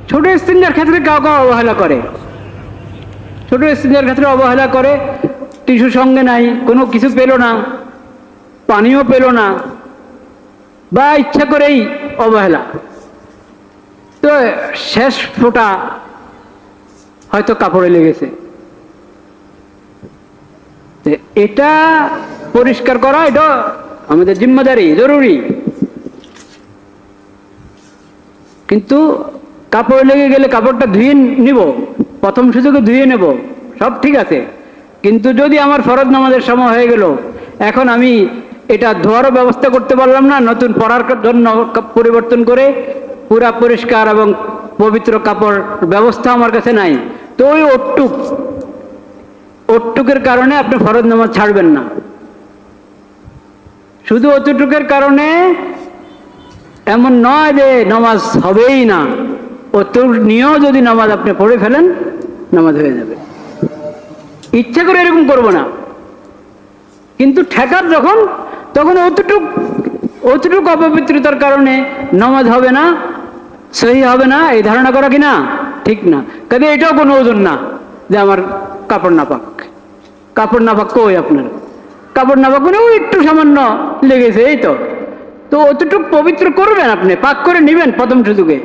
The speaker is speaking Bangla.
ছোট ইস্তিনজার ক্ষেত্রে কাউ কাউ অবহেলা করে, ছোট ইস্তিনজার ক্ষেত্রে অবহেলা করে, টিস্যু সঙ্গে নাই, কোনো কিছু পেল না, পানিও পেল না, বা ইচ্ছা করেই অবহেলা, তো শেষ ফোঁটা হয়তো কাপড়ে লেগেছে। এটা পরিষ্কার করা এটা আমাদের জিম্মাদারি, জরুরি। কিন্তু কাপড় লেগে গেলে কাপড়টা ধুয়ে নিব, প্রথম সুযোগে ধুয়ে নেব, সব ঠিক আছে। কিন্তু যদি আমার ফরজ নামাজের সময় হয়ে গেল, এখন আমি এটা ধোয়ারও ব্যবস্থা করতে পারলাম না, নতুন পরার জন্য পরিবর্তন করে পুরা পরিষ্কার এবং পবিত্র কাপড় ব্যবস্থা আমার কাছে নাই, তো ওই ওটুকের কারণে আপনি ফরজ নামাজ ছাড়বেন না। শুধু অতটুকের কারণে এমন নয় যে নামাজ হবেই না, অতটুক নিয়েও যদি নামাজ আপনি পড়ে ফেলেন, নামাজ হয়ে যাবে। ইচ্ছা করে এরকম করব না, কিন্তু ঠেকার যখন, তখন অতটুক অপবিত্রতার কারণে নামাজ হবে না, সহি হবে না, এই ধারণা করা কিনা ঠিক না। কাজে এটাও কোনো ওজন না যে আমার কাপড় নাপাক। কাপড় নাপাক কই আপনার? কাপড় নাপাক মানে ওই একটু সামান্য লেগেছে, এই তো। তো অতটুক পবিত্র করবেন, আপনি পাক করে নেবেন প্রথম সুযোগে।